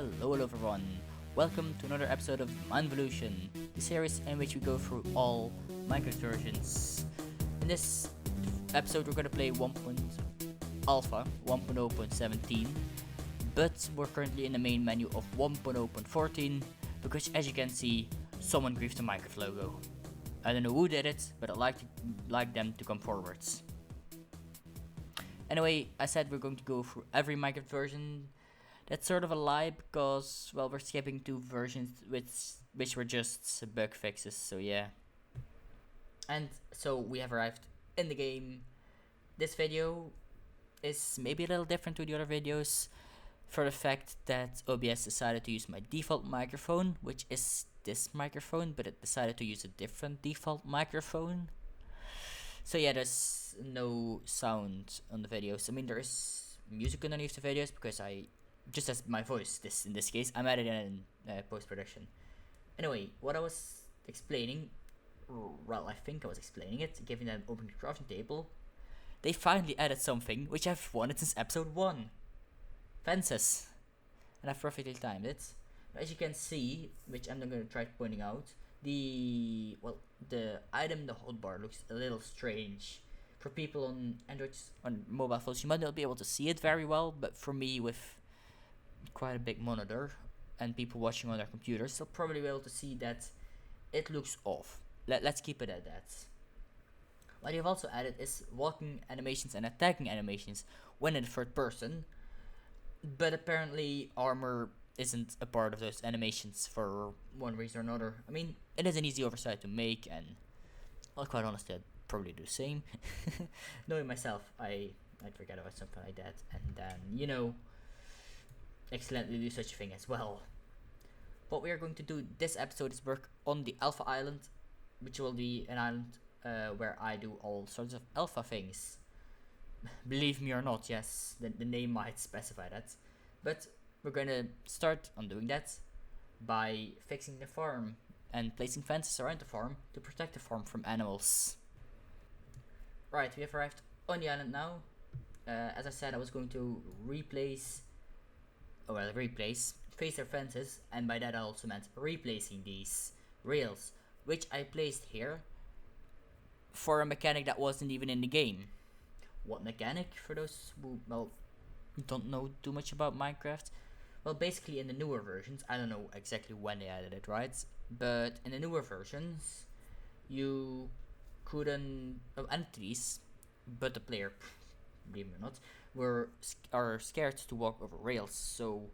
Hello everyone, welcome to another episode of MineVolution, the series in which we go through all Minecraft versions. In this episode we're going to play 1.alpha, 1.0.17, but we're currently in the main menu of 1.0.14 because as you can see, someone griefed the Minecraft logo. I don't know who did it, but I'd like them to come forwards. Anyway, I said we're going to go through every Minecraft version. That's sort of a lie because, well, we're skipping 2 versions which were just bug fixes, so yeah. And so we have arrived in the game. This video is maybe a little different to the other videos for the fact that OBS decided to use my default microphone, which is this microphone, but it decided to use a different default microphone. So yeah, there's no sound on the videos. I mean, there is music underneath the videos because just as my voice, in this case, I'm adding it in post-production. Anyway, what I was explaining, well, I think I was explaining it, given that I'm opening the crafting table, they finally added something which I've wanted since episode 1. Fences. And I've perfectly timed it. As you can see, which I'm not going to try pointing out, the item in the hotbar looks a little strange. For people on Androids, on mobile phones, you might not be able to see it very well, but for me with quite a big monitor and people watching on their computers, they'll probably be able to see that it looks off. Let's keep it at that. What you've also added is walking animations and attacking animations when in the third person, but apparently armor isn't a part of those animations for one reason or another. I mean, it is an easy oversight to make, and well, quite honestly, I'd probably do the same. Knowing myself, I'd forget about something like that, and then, accidentally do such a thing as well. What we are going to do this episode is work on the Alpha Island, which will be an island where I do all sorts of alpha things. Believe me or not, yes, the name might specify that. But we're going to start on doing that by fixing the farm and placing fences around the farm to protect the farm from animals. Right, we have arrived on the island now. As I said, I was going to replace facer fences, and by that I also meant replacing these rails, which I placed here for a mechanic that wasn't even in the game. What mechanic, for those who, don't know too much about Minecraft? Well, basically in the newer versions, I don't know exactly when they added it, right? But in the newer versions, you couldn't, entities, but the player, believe it or not, are scared to walk over rails, so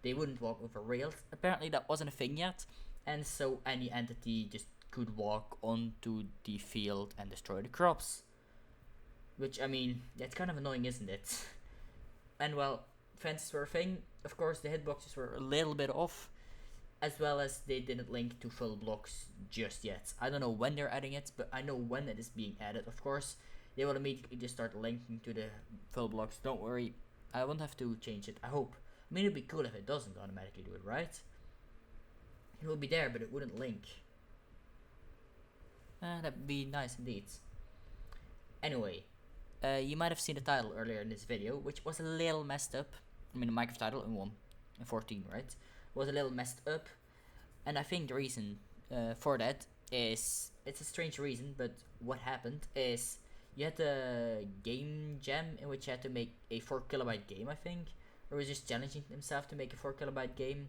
they wouldn't walk over rails. Apparently that wasn't a thing yet, and so any entity just could walk onto the field and destroy the crops. Which, I mean, that's kind of annoying, isn't it? And well, fences were a thing. Of course, the hitboxes were a little bit off, as well as they didn't link to full blocks just yet. I don't know when they're adding it, but I know when it is being added. Of course, they will immediately just start linking to the full blocks. Don't worry, I won't have to change it, I hope. I mean, it'd be cool if it doesn't automatically do it, right? It would be there, but it wouldn't link. That'd be nice indeed. Anyway, you might have seen the title earlier in this video, which was a little messed up. I mean, the Minecraft title in 14, right? Was a little messed up, and I think the reason for that is, it's a strange reason, but what happened is you had a game jam in which you had to make a 4KB game, I think, or was just challenging himself to make a 4KB game.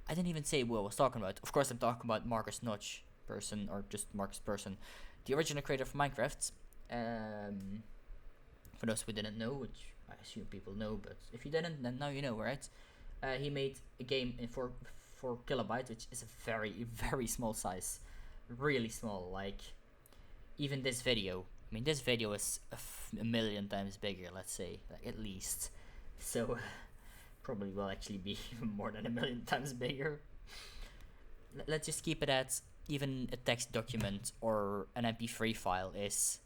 I didn't even say what I was talking about. Of course, I'm talking about Marcus Notch person, or just Marcus person, the original creator of Minecraft. For those who didn't know, which I assume people know, but if you didn't, then now you know, right? He made a game in 4 kilobytes, which is a very, very small size. Really small, like, even this video. I mean, this video is a million times bigger, let's say, like, at least. So, probably will actually be even more than a million times bigger. Let's just keep it at, even a text document or an MP3 file is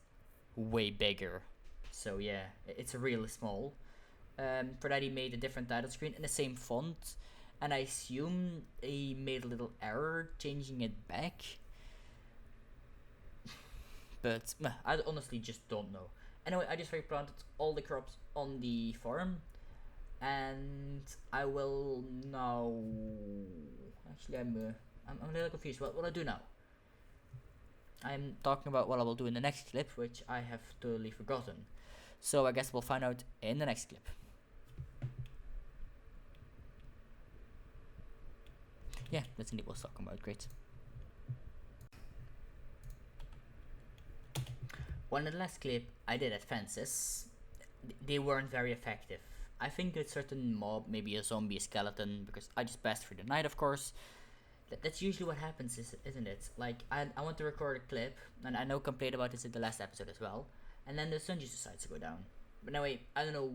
way bigger. So yeah, it's really small. For that he made a different title screen in the same font, and I assume he made a little error changing it back. But I honestly just don't know. Anyway, I just replanted all the crops on the farm, and I will now. Actually, I'm a little confused. What will I do now? I'm talking about what I will do in the next clip, which I have totally forgotten. So I guess we'll find out in the next clip. Yeah, that's indeed what I was talking about. Great. Well, in the last clip I did at fences, they weren't very effective. I think a certain mob, maybe a zombie, a skeleton, because I just passed through the night, of course. That's usually what happens, isn't it? Like, I want to record a clip, and I know complained about this in the last episode as well, and then the sun just decides to go down. But anyway, I don't know,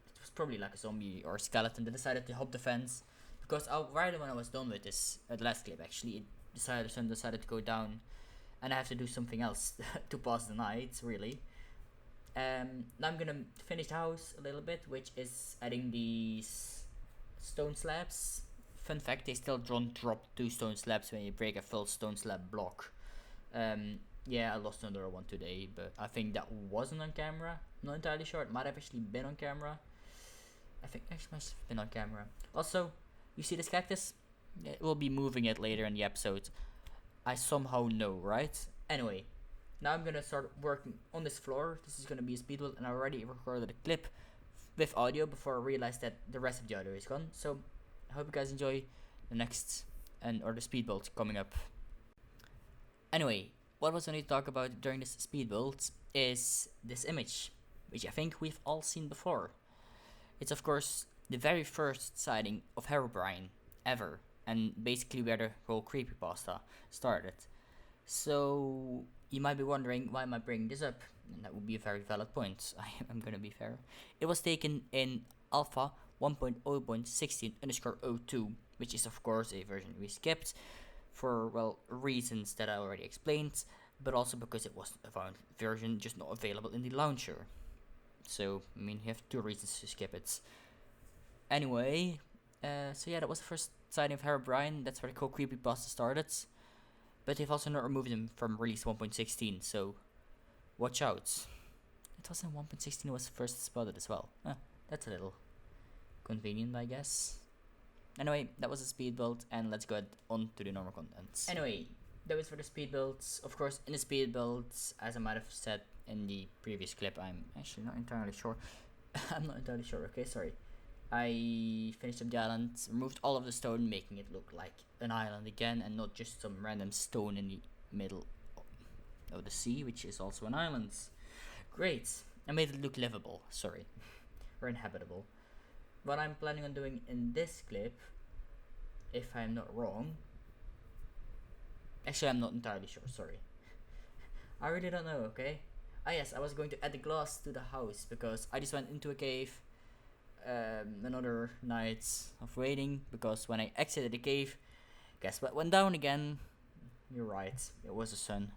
it was probably like a zombie or a skeleton that decided to hop the fence, because right when I was done with this, the last clip actually, the sun decided to go down, and I have to do something else to pass the night, really. Now I'm gonna finish the house a little bit, which is adding these stone slabs. Fun fact, they still don't drop 2 stone slabs when you break a full stone slab block. Yeah, I lost another one today, but I think that wasn't on camera. Not entirely sure, it might have actually been on camera. I think it actually must have been on camera. Also, you see this cactus? We'll be moving it later in the episode. I somehow know, right? Anyway, now I'm gonna start working on this floor. This is gonna be a speed build, and I already recorded a clip with audio before I realized that the rest of the audio is gone. So I hope you guys enjoy the next or the speed build coming up. Anyway, what I was going to talk about during this speed build is this image, which I think we've all seen before. It's of course the very first sighting of Herobrine ever, and basically where the whole creepypasta started. So you might be wondering, why am I bringing this up? And that would be a very valid point. I'm gonna be fair. It was taken in alpha 1.0.16_02, which is of course a version we skipped for, well, reasons that I already explained, but also because it was a version just not available in the launcher. So, I mean, you have 2 reasons to skip it. Anyway, so yeah, that was the first sighting of Herobrine. That's where the whole creepypasta started. But they've also not removed him from release 1.16, so watch out. It was in 1.16 it was first spotted as well. That's a little convenient, I guess. Anyway, that was a speed build, and let's go on to the normal contents. Anyway, that was for the speed builds. Of course, in the speed builds, as I might have said in the previous clip, I'm actually not entirely sure. I'm not entirely sure, okay, sorry. I finished up the island, removed all of the stone, making it look like an island again, and not just some random stone in the middle of the sea, which is also an island. Great. I made it look livable, sorry. Or inhabitable. What I'm planning on doing in this clip, if I'm not wrong, actually I'm not entirely sure, sorry. I really don't know, okay? Ah yes, I was going to add the glass to the house because I just went into a cave, another night of waiting, because when I exited the cave, guess what went down again? You're right, it was the sun.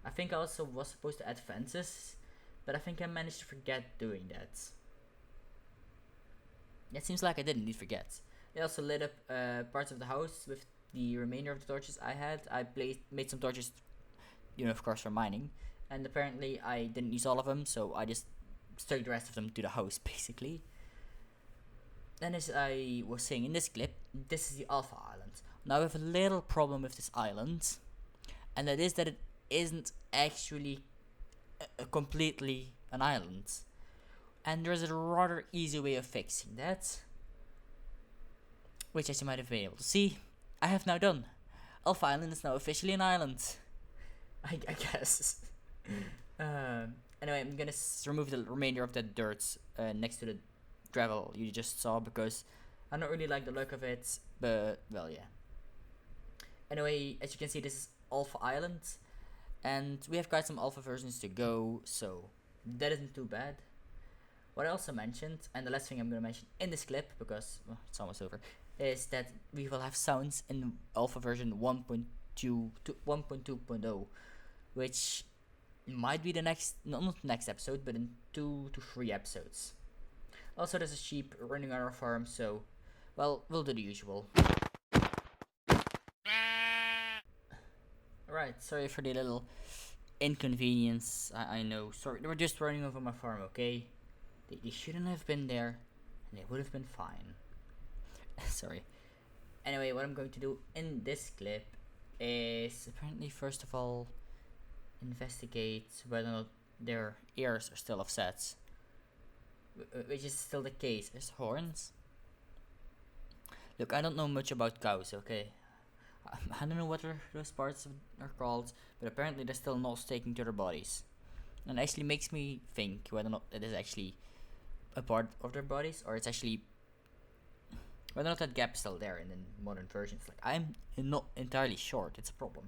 I think I also was supposed to add fences, but I think I managed to forget doing that. It seems like I didn't need forget. I also lit up parts of the house with the remainder of the torches I had. I made some torches, of course for mining, and apparently I didn't use all of them, so I just stuck the rest of them to the house, basically. Then, as I was saying in this clip, this is the Alpha Island. Now I have a little problem with this island, and that is that it isn't actually completely an island. And there's a rather easy way of fixing that, which, as you might have been able to see, I have now done. Alpha Island is now officially an island. I guess. Anyway, I'm gonna remove the remainder of the dirt next to the gravel you just saw, because I don't really like the look of it, but, well, yeah. Anyway, as you can see, this is Alpha Island, and we have quite some alpha versions to go, so that isn't too bad. What I also mentioned, and the last thing I'm going to mention in this clip, because it's almost over, is that we will have sounds in alpha version 1.2 to 1.2.0, which might be the next, not next episode, but in 2 to 3 episodes. Also, there's a sheep running on our farm, so, well, we'll do the usual. Alright, sorry for the little inconvenience, I know, sorry, they were just running over my farm, okay? They shouldn't have been there, and it would have been fine. Sorry. Anyway, what I'm going to do in this clip is apparently first of all investigate whether or not their ears are still offset, which is still the case. There's horns. Look, I don't know much about cows, okay? I don't know what those parts are called, but apparently they're still not sticking to their bodies. And it actually makes me think whether or not it is actually a part of their bodies, or it's actually whether or not that gap is still there in the modern versions. Like, I'm not entirely sure. It's a problem.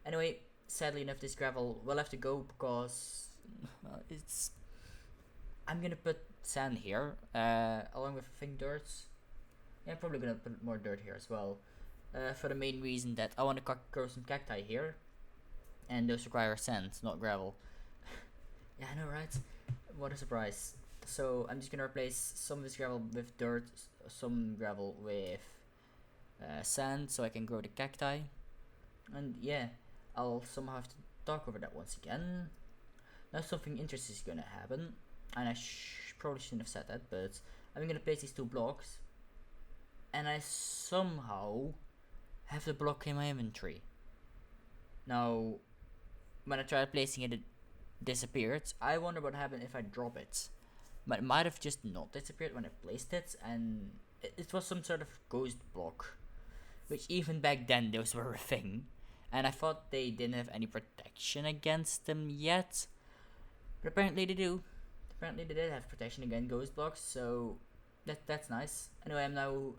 Anyway, sadly enough, this gravel will have to go because it's. I'm gonna put sand here, along with I think dirt. Yeah, I'm probably gonna put more dirt here as well. For the main reason that I want to grow some cacti here, and those require sand, not gravel. Yeah, I know, right? What a surprise. So I'm just gonna replace some of this gravel with dirt, some gravel with sand, so I can grow the cacti. And yeah, I'll somehow have to talk over that once again. Now something interesting is gonna happen, and I probably shouldn't have said that, but I'm gonna place these 2 blocks, and I somehow have the block in my inventory. Now, when I tried placing it, it disappeared. I wonder what happened if I drop it. But it might have just not disappeared when I placed it, and it was some sort of ghost block, which even back then those were a thing, and I thought they didn't have any protection against them yet, but apparently they do. Apparently they did have protection against ghost blocks, so that's nice. Anyway, I'm now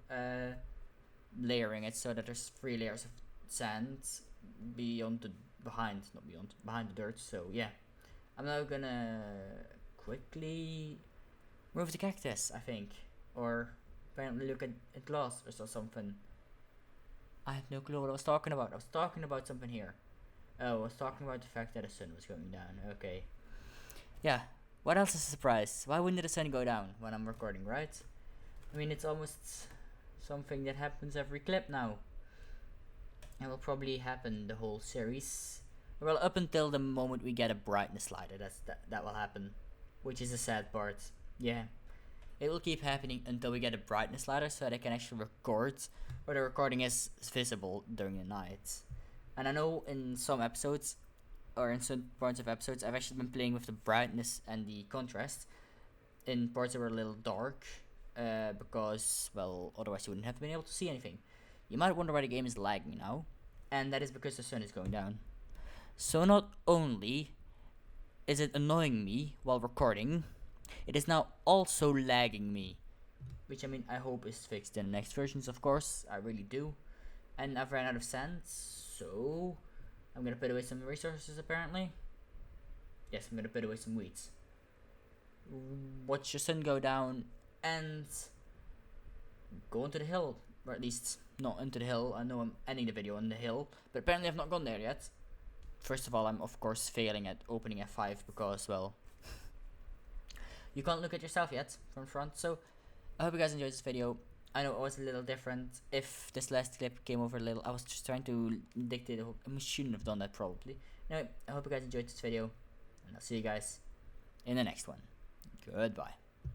layering it so that there's 3 layers of sand behind the dirt. So yeah, I'm now gonna quickly move the cactus, I think, or apparently look at glass or something. I have no clue what I was talking about. I was talking about something here. Oh, I was talking about the fact that the sun was going down. Okay. Yeah. What else is a surprise? Why wouldn't the sun go down when I'm recording, right? I mean, it's almost something that happens every clip now. It will probably happen the whole series. Well, up until the moment we get a brightness slider, that will happen, which is the sad part. Yeah, it will keep happening until we get a brightness slider, so that I can actually record, or the recording is visible during the night. And I know in some episodes, or in some parts of episodes, I've actually been playing with the brightness and the contrast in parts that were a little dark, because, well, otherwise you wouldn't have been able to see anything. You might wonder why the game is lagging now, and that is because the sun is going down. So not only is it annoying me while recording, it is now also lagging me. Which, I mean, I hope is fixed in the next versions, of course. I really do. And I've ran out of sand, so I'm gonna put away some resources apparently. Yes, I'm gonna put away some weeds. Watch the sun go down and go into the hill. Or at least not into the hill. I know I'm ending the video on the hill, but apparently I've not gone there yet. First of all, I'm of course failing at opening F5 because, well, you can't look at yourself yet from front. So I hope you guys enjoyed this video. I know it was a little different. If this last clip came over a little, I was just trying to dictate the whole. I shouldn't have done that probably. Anyway, I hope you guys enjoyed this video, and I'll see you guys in the next one. Goodbye.